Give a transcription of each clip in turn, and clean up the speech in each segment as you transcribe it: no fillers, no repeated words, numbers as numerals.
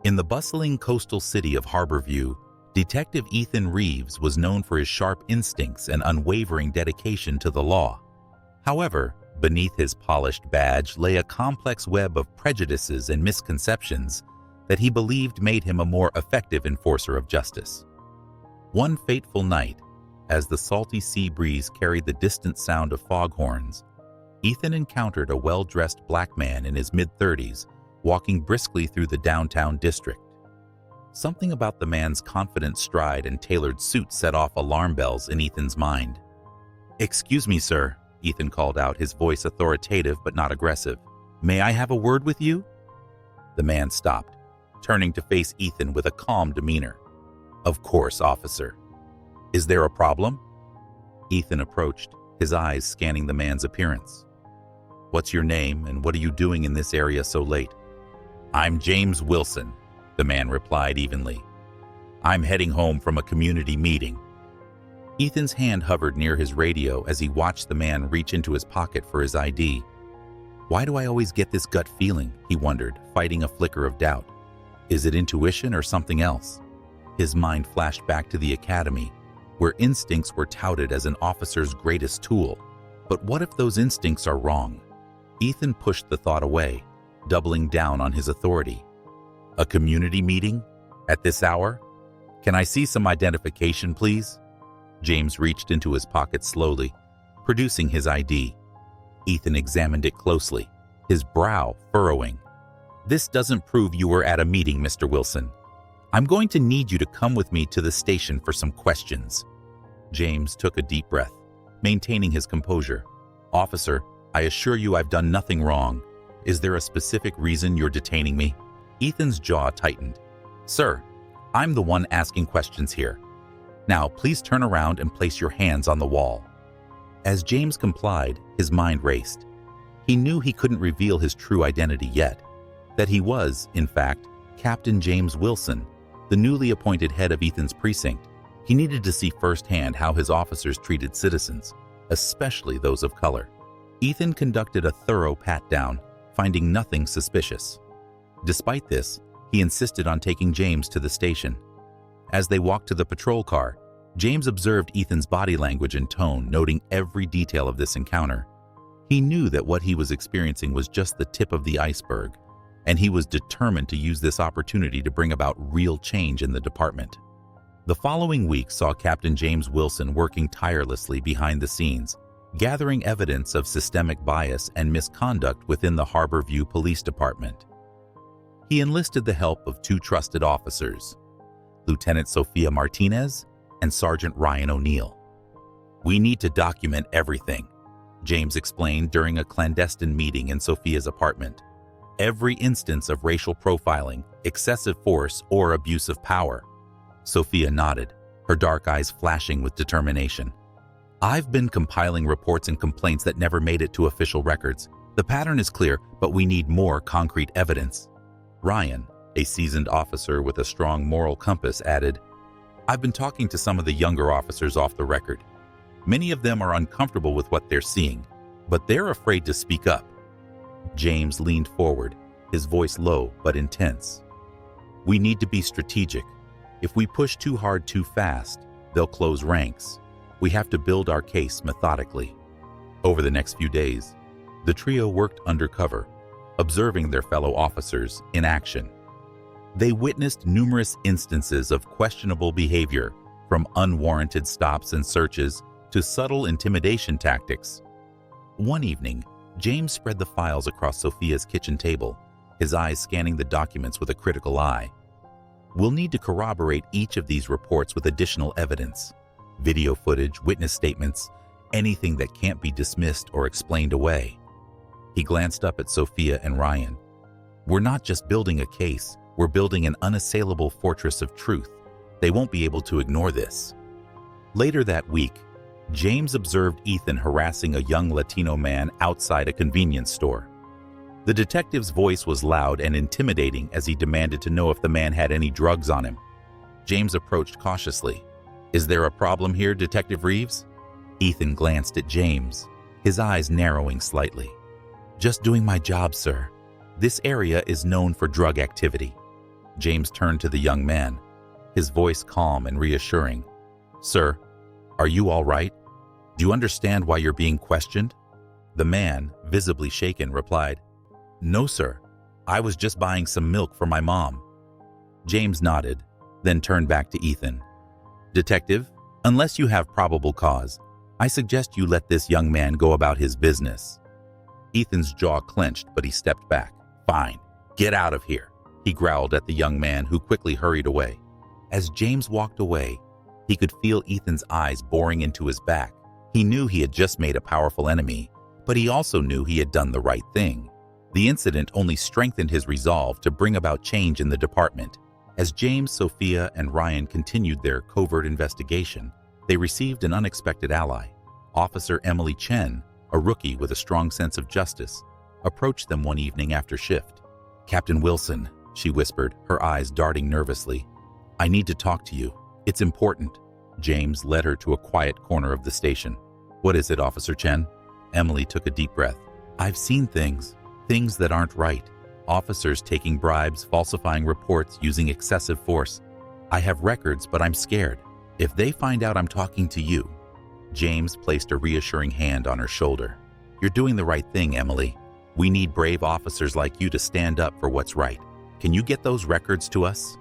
In the bustling coastal city of Harborview, Detective Ethan Reeves was known for his sharp instincts and unwavering dedication to the law. However, beneath his polished badge lay a complex web of prejudices and misconceptions that he believed made him a more effective enforcer of justice. One fateful night, as the salty sea breeze carried the distant sound of foghorns, Ethan encountered a well-dressed black man in his mid-30s walking briskly through the downtown district. Something about the man's confident stride and tailored suit set off alarm bells in Ethan's mind. "Excuse me, sir," Ethan called out, his voice authoritative but not aggressive. "May I have a word with you?" The man stopped, turning to face Ethan with a calm demeanor. "Of course, officer. Is there a problem?" Ethan approached, his eyes scanning the man's appearance. "What's your name and what are you doing in this area so late?" "I'm James Wilson," the man replied evenly. "I'm heading home from a community meeting." Ethan's hand hovered near his radio as he watched the man reach into his pocket for his ID. "Why do I always get this gut feeling?" he wondered, fighting a flicker of doubt. "Is it intuition or something else?" His mind flashed back to the academy, where instincts were touted as an officer's greatest tool. But what if those instincts are wrong? Ethan pushed the thought away, doubling down on his authority. "A community meeting? At this hour? Can I see some identification, please?" James reached into his pocket slowly, producing his ID. Ethan examined it closely, his brow furrowing. "This doesn't prove you were at a meeting, Mr. Wilson. I'm going to need you to come with me to the station for some questions." James took a deep breath, maintaining his composure. "Officer, I assure you I've done nothing wrong. Is there a specific reason you're detaining me?" Ethan's jaw tightened. "Sir, I'm the one asking questions here. Now, please turn around and place your hands on the wall." As James complied, his mind raced. He knew he couldn't reveal his true identity yet, that he was, in fact, Captain James Wilson, the newly appointed head of Ethan's precinct. He needed to see firsthand how his officers treated citizens, especially those of color. Ethan conducted a thorough pat-down, finding nothing suspicious. Despite this, he insisted on taking James to the station. As they walked to the patrol car, James observed Ethan's body language and tone, noting every detail of this encounter. He knew that what he was experiencing was just the tip of the iceberg, and he was determined to use this opportunity to bring about real change in the department. The following week saw Captain James Wilson working tirelessly behind the scenes, gathering evidence of systemic bias and misconduct within the Harborview Police Department. He enlisted the help of two trusted officers, Lieutenant Sophia Martinez and Sergeant Ryan O'Neill. "We need to document everything," James explained during a clandestine meeting in Sophia's apartment. "Every instance of racial profiling, excessive force, or abuse of power." Sophia nodded, her dark eyes flashing with determination. "I've been compiling reports and complaints that never made it to official records. The pattern is clear, but we need more concrete evidence." Ryan, a seasoned officer with a strong moral compass, added, "I've been talking to some of the younger officers off the record. Many of them are uncomfortable with what they're seeing, but they're afraid to speak up." James leaned forward, his voice low but intense. "We need to be strategic. If we push too hard too fast, they'll close ranks. We have to build our case methodically." Over the next few days, the trio worked undercover, observing their fellow officers in action. They witnessed numerous instances of questionable behavior, from unwarranted stops and searches to subtle intimidation tactics. One evening, James spread the files across Sophia's kitchen table, his eyes scanning the documents with a critical eye. "We'll need to corroborate each of these reports with additional evidence. Video footage, witness statements, anything that can't be dismissed or explained away." He glanced up at Sophia and Ryan. "We're not just building a case, we're building an unassailable fortress of truth. They won't be able to ignore this." Later that week, James observed Ethan harassing a young Latino man outside a convenience store. The detective's voice was loud and intimidating as he demanded to know if the man had any drugs on him. James approached cautiously. "Is there a problem here, Detective Reeves?" Ethan glanced at James, his eyes narrowing slightly. "Just doing my job, sir. This area is known for drug activity." James turned to the young man, his voice calm and reassuring. "Sir, are you all right? Do you understand why you're being questioned?" The man, visibly shaken, replied, "No, sir. I was just buying some milk for my mom." James nodded, then turned back to Ethan. "Detective, unless you have probable cause, I suggest you let this young man go about his business." Ethan's jaw clenched, but he stepped back. "Fine, get out of here," he growled at the young man, who quickly hurried away. As James walked away, he could feel Ethan's eyes boring into his back. He knew he had just made a powerful enemy, but he also knew he had done the right thing. The incident only strengthened his resolve to bring about change in the department. As James, Sophia, and Ryan continued their covert investigation, they received an unexpected ally. Officer Emily Chen, a rookie with a strong sense of justice, approached them one evening after shift. "Captain Wilson," she whispered, her eyes darting nervously, "I need to talk to you. It's important." James led her to a quiet corner of the station. "What is it, Officer Chen?" Emily took a deep breath. "I've seen things that aren't right. Officers taking bribes, falsifying reports, using excessive force. I have records, but I'm scared. If they find out I'm talking to you..." James placed a reassuring hand on her shoulder. "You're doing the right thing, Emily. We need brave officers like you to stand up for what's right. Can you get those records to us?"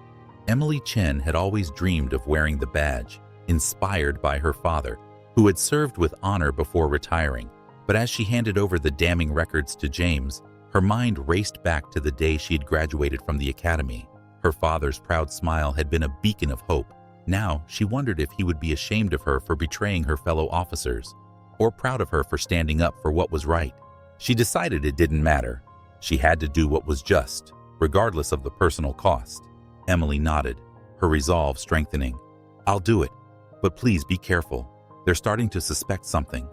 Emily Chen had always dreamed of wearing the badge, inspired by her father, who had served with honor before retiring. But as she handed over the damning records to James, her mind raced back to the day she had graduated from the academy. Her father's proud smile had been a beacon of hope. Now she wondered if he would be ashamed of her for betraying her fellow officers, or proud of her for standing up for what was right. She decided it didn't matter. She had to do what was just, regardless of the personal cost. Emily nodded, her resolve strengthening. "I'll do it, but please be careful. They're starting to suspect something."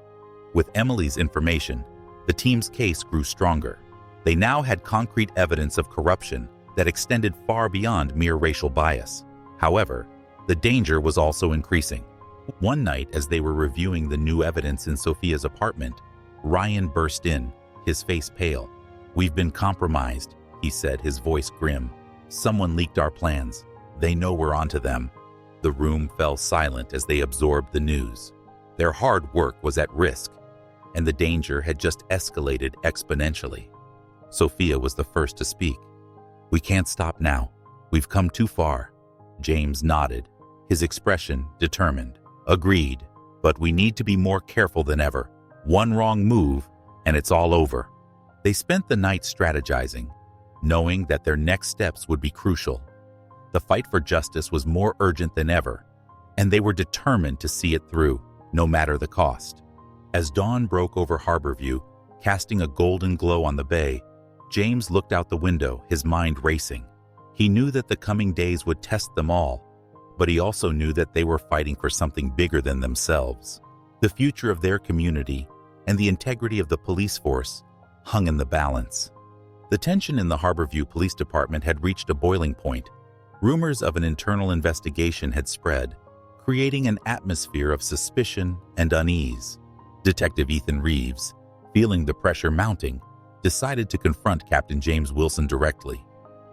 With Emily's information, the team's case grew stronger. They now had concrete evidence of corruption that extended far beyond mere racial bias. However, the danger was also increasing. One night, as they were reviewing the new evidence in Sophia's apartment, Ryan burst in, his face pale. "We've been compromised," he said, his voice grim. "Someone leaked our plans. They know we're onto them." The room fell silent as they absorbed the news. Their hard work was at risk, and the danger had just escalated exponentially. Sophia was the first to speak. "We can't stop now. We've come too far." James nodded, his expression determined. "Agreed, but we need to be more careful than ever. One wrong move, and it's all over." They spent the night strategizing, knowing that their next steps would be crucial. The fight for justice was more urgent than ever, and they were determined to see it through, no matter the cost. As dawn broke over Harborview, casting a golden glow on the bay, James looked out the window, his mind racing. He knew that the coming days would test them all, but he also knew that they were fighting for something bigger than themselves. The future of their community and the integrity of the police force hung in the balance. The tension in the Harborview Police Department had reached a boiling point. Rumors of an internal investigation had spread, creating an atmosphere of suspicion and unease. Detective Ethan Reeves, feeling the pressure mounting, decided to confront Captain James Wilson directly.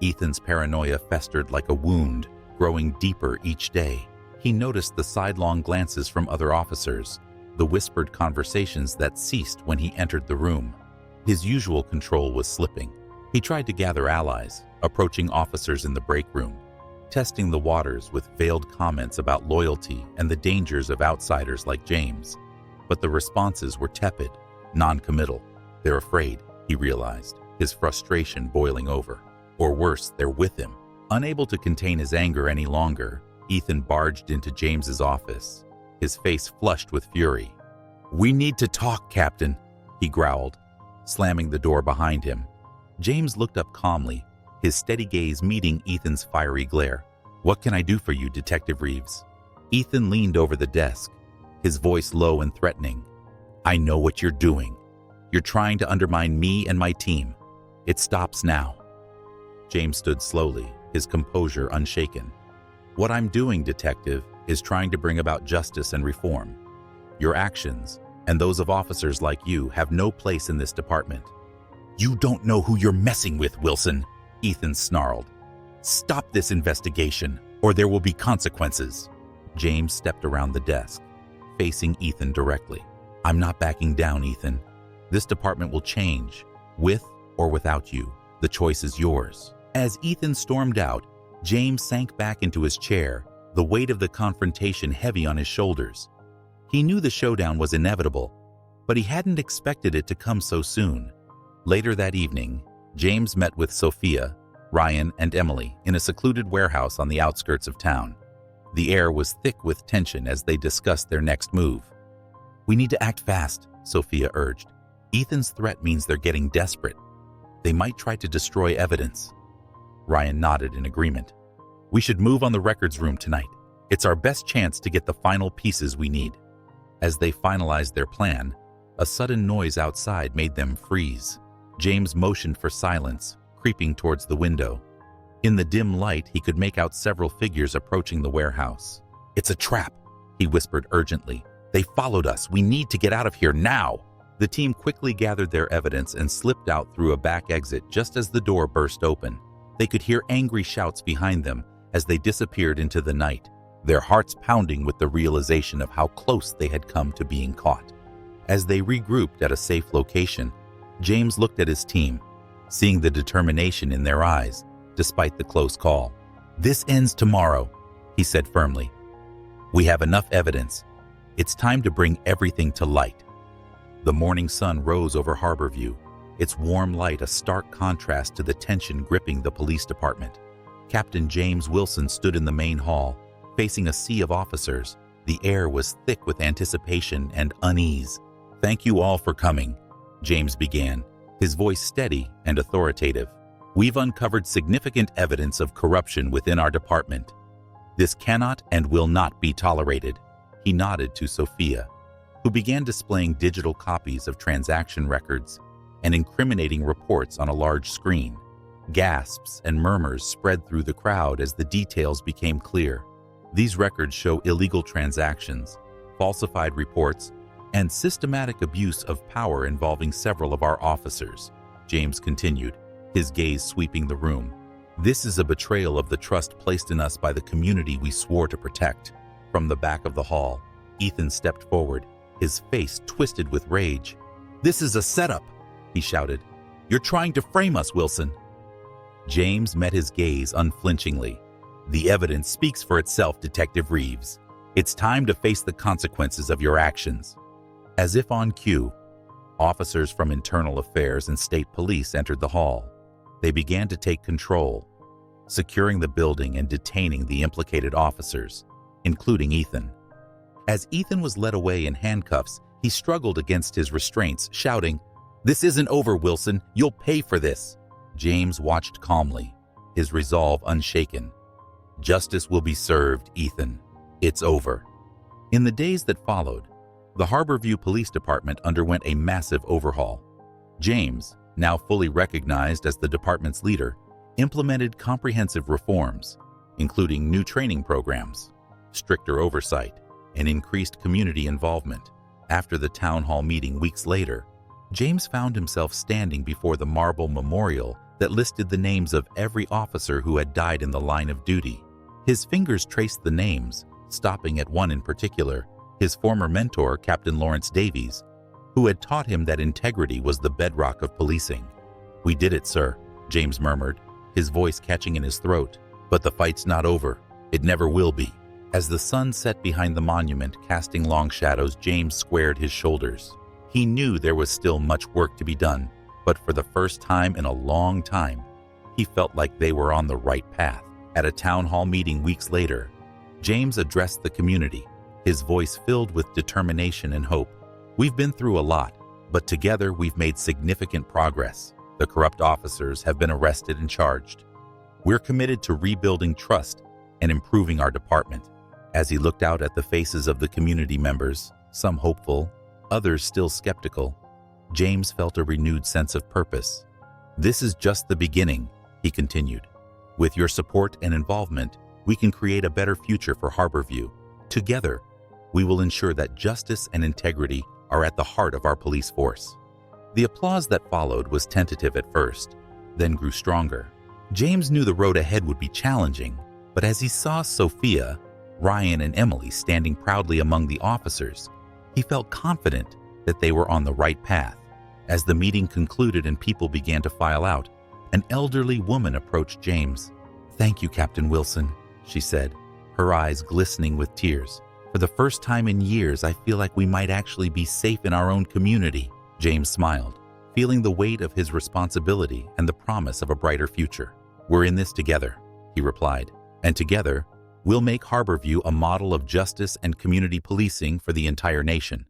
Ethan's paranoia festered like a wound, growing deeper each day. He noticed the sidelong glances from other officers, the whispered conversations that ceased when he entered the room. His usual control was slipping. He tried to gather allies, approaching officers in the break room, testing the waters with veiled comments about loyalty and the dangers of outsiders like James. But the responses were tepid, non-committal. They're afraid, he realized, his frustration boiling over. Or worse, they're with him. Unable to contain his anger any longer, Ethan barged into James's office, his face flushed with fury. "We need to talk, Captain," he growled, slamming the door behind him. James looked up calmly, his steady gaze meeting Ethan's fiery glare. "What can I do for you, Detective Reeves?" Ethan leaned over the desk, his voice low and threatening. "I know what you're doing. You're trying to undermine me and my team. It stops now." James stood slowly, his composure unshaken. "What I'm doing, Detective, is trying to bring about justice and reform. Your actions, and those of officers like you, have no place in this department." "You don't know who you're messing with, Wilson," Ethan snarled. Stop this investigation, or there will be consequences. James stepped around the desk, facing Ethan directly. I'm not backing down, Ethan. This department will change, with or without you. The choice is yours. As Ethan stormed out, James sank back into his chair, the weight of the confrontation heavy on his shoulders. He knew the showdown was inevitable, but he hadn't expected it to come so soon. Later that evening, James met with Sophia, Ryan, and Emily in a secluded warehouse on the outskirts of town. The air was thick with tension as they discussed their next move. We need to act fast, Sophia urged. Ethan's threat means they're getting desperate. They might try to destroy evidence. Ryan nodded in agreement. We should move on the records room tonight. It's our best chance to get the final pieces we need. As they finalized their plan, a sudden noise outside made them freeze. James motioned for silence, creeping towards the window. In the dim light, he could make out several figures approaching the warehouse. It's a trap, he whispered urgently. They followed us. We need to get out of here now. The team quickly gathered their evidence and slipped out through a back exit just as the door burst open. They could hear angry shouts behind them as they disappeared into the night, their hearts pounding with the realization of how close they had come to being caught. As they regrouped at a safe location, James looked at his team, seeing the determination in their eyes, despite the close call. This ends tomorrow, he said firmly. We have enough evidence. It's time to bring everything to light. The morning sun rose over Harborview, its warm light a stark contrast to the tension gripping the police department. Captain James Wilson stood in the main hall, facing a sea of officers. The air was thick with anticipation and unease. Thank you all for coming, James began, his voice steady and authoritative. We've uncovered significant evidence of corruption within our department. This cannot and will not be tolerated. He nodded to Sophia, who began displaying digital copies of transaction records and incriminating reports on a large screen. Gasps and murmurs spread through the crowd as the details became clear. These records show illegal transactions, falsified reports, and systematic abuse of power involving several of our officers, James continued, his gaze sweeping the room. This is a betrayal of the trust placed in us by the community we swore to protect. From the back of the hall, Ethan stepped forward, his face twisted with rage. This is a setup, he shouted. You're trying to frame us, Wilson. James met his gaze unflinchingly. The evidence speaks for itself, Detective Reeves. It's time to face the consequences of your actions. As if on cue, officers from Internal Affairs and State Police entered the hall. They began to take control, securing the building and detaining the implicated officers, including Ethan. As Ethan was led away in handcuffs, he struggled against his restraints, shouting, This isn't over, Wilson. You'll pay for this. James watched calmly, his resolve unshaken. Justice will be served, Ethan. It's over. In the days that followed, the Harborview Police Department underwent a massive overhaul. James, now fully recognized as the department's leader, implemented comprehensive reforms, including new training programs, stricter oversight, and increased community involvement. After the town hall meeting weeks later, James found himself standing before the marble memorial that listed the names of every officer who had died in the line of duty. His fingers traced the names, stopping at one in particular, his former mentor, Captain Lawrence Davies, who had taught him that integrity was the bedrock of policing. We did it, sir, James murmured, his voice catching in his throat. But the fight's not over. It never will be. As the sun set behind the monument, casting long shadows, James squared his shoulders. He knew there was still much work to be done, but for the first time in a long time, he felt like they were on the right path. At a town hall meeting weeks later, James addressed the community, his voice filled with determination and hope. We've been through a lot, but together we've made significant progress. The corrupt officers have been arrested and charged. We're committed to rebuilding trust and improving our department. As he looked out at the faces of the community members, some hopeful, others still skeptical, James felt a renewed sense of purpose. This is just the beginning, he continued. With your support and involvement, we can create a better future for Harborview. Together, we will ensure that justice and integrity are at the heart of our police force. The applause that followed was tentative at first, then grew stronger. James knew the road ahead would be challenging, but as he saw Sophia, Ryan, and Emily standing proudly among the officers, he felt confident that they were on the right path. As the meeting concluded and people began to file out, an elderly woman approached James. "Thank you, Captain Wilson," she said, her eyes glistening with tears. "For the first time in years, I feel like we might actually be safe in our own community." James smiled, feeling the weight of his responsibility and the promise of a brighter future. "We're in this together," he replied, "and together, we'll make Harborview a model of justice and community policing for the entire nation."